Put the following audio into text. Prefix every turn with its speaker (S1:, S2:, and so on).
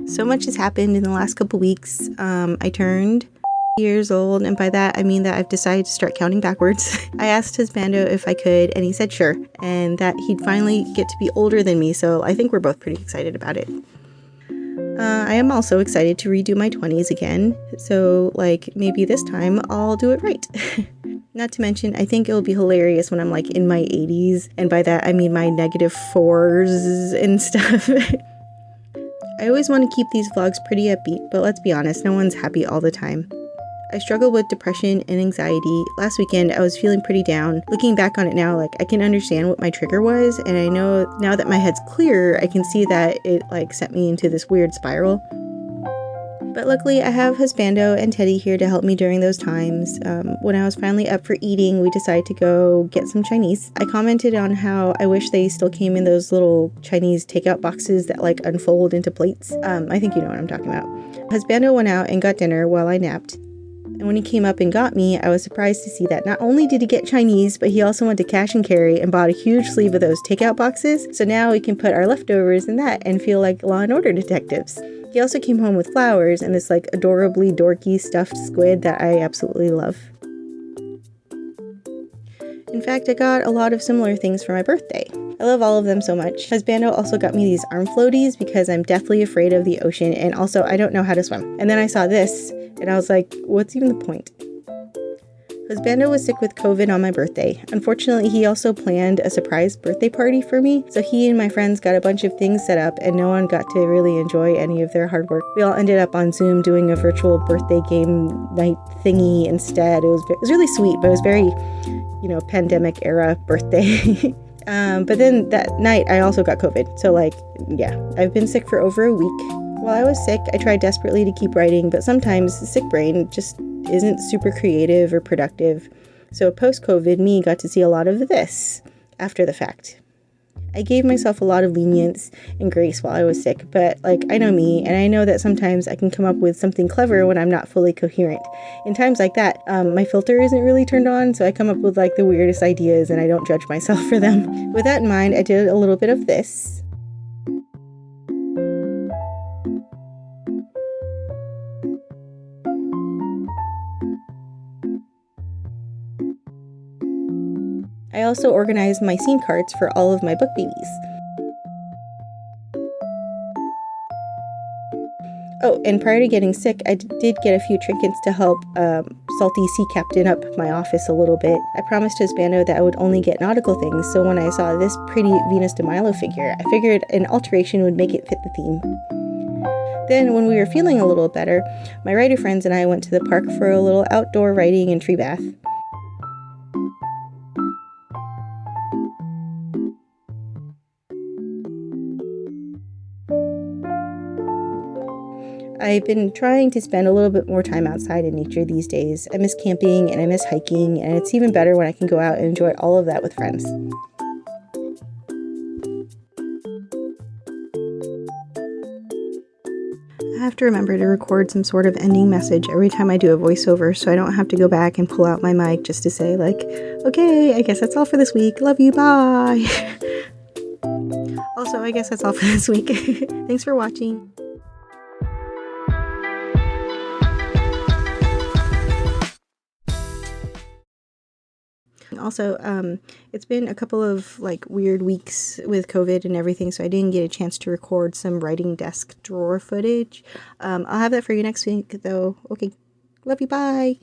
S1: So much has happened in the last couple weeks. I turned years old, and by that I mean that I've decided to start counting backwards. I asked husbando if I could, and he said sure, and that he'd finally get to be older than me, so I think we're both pretty excited about it. I am also excited to redo my 20s again, so like maybe this time I'll do it right. Not to mention, I think it'll be hilarious when I'm like in my 80s, and by that I mean my -4s and stuff. I always want to keep these vlogs pretty upbeat, but let's be honest, no one's happy all the time. I struggle with depression and anxiety. Last weekend, I was feeling pretty down. Looking back on it now, like I can understand what my trigger was, and I know now that my head's clear, I can see that it like sent me into this weird spiral. But luckily, I have husbando and Teddy here to help me during those times. When I was finally up for eating, we decided to go get some Chinese. I commented on how I wish they still came in those little Chinese takeout boxes that like unfold into plates. I think you know what I'm talking about. Husbando went out and got dinner while I napped. And when he came up and got me, I was surprised to see that not only did he get Chinese, but he also went to cash and carry and bought a huge sleeve of those takeout boxes. So now we can put our leftovers in that and feel like Law and Order detectives. He also came home with flowers and this like adorably dorky stuffed squid that I absolutely love. In fact, I got a lot of similar things for my birthday. I love all of them so much. Husbando also got me these arm floaties because I'm deathly afraid of the ocean, and also I don't know how to swim. And then I saw this and I was like, what's even the point? Husbando was sick with COVID on my birthday. Unfortunately, he also planned a surprise birthday party for me, so he and my friends got a bunch of things set up and no one got to really enjoy any of their hard work. We all ended up on Zoom doing a virtual birthday game night thingy instead. It was really sweet, but it was very, pandemic era birthday. But then that night I also got COVID, so yeah, I've been sick for over a week. While I was sick, I tried desperately to keep writing, but sometimes the sick brain just isn't super creative or productive. So post-COVID, me got to see a lot of this after the fact. I gave myself a lot of lenience and grace while I was sick, but I know me, and I know that sometimes I can come up with something clever when I'm not fully coherent. In times like that, my filter isn't really turned on, so I come up with the weirdest ideas and I don't judge myself for them. With that in mind, I did a little bit of this. I also organized my scene cards for all of my book babies. Oh, and prior to getting sick, I did get a few trinkets to help Salty Sea Captain up my office a little bit. I promised husbando that I would only get nautical things, so when I saw this pretty Venus de Milo figure, I figured an alteration would make it fit the theme. Then, when we were feeling a little better, my writer friends and I went to the park for a little outdoor writing and tree bath. I've been trying to spend a little bit more time outside in nature these days. I miss camping and I miss hiking, and it's even better when I can go out and enjoy all of that with friends. I have to remember to record some sort of ending message every time I do a voiceover, so I don't have to go back and pull out my mic just to say okay, I guess that's all for this week. Love you, bye. Also, I guess that's all for this week. Thanks for watching. Also, it's been a couple of weird weeks with COVID and everything, so I didn't get a chance to record some writing desk drawer footage. I'll have that for you next week though. Okay, love you, bye.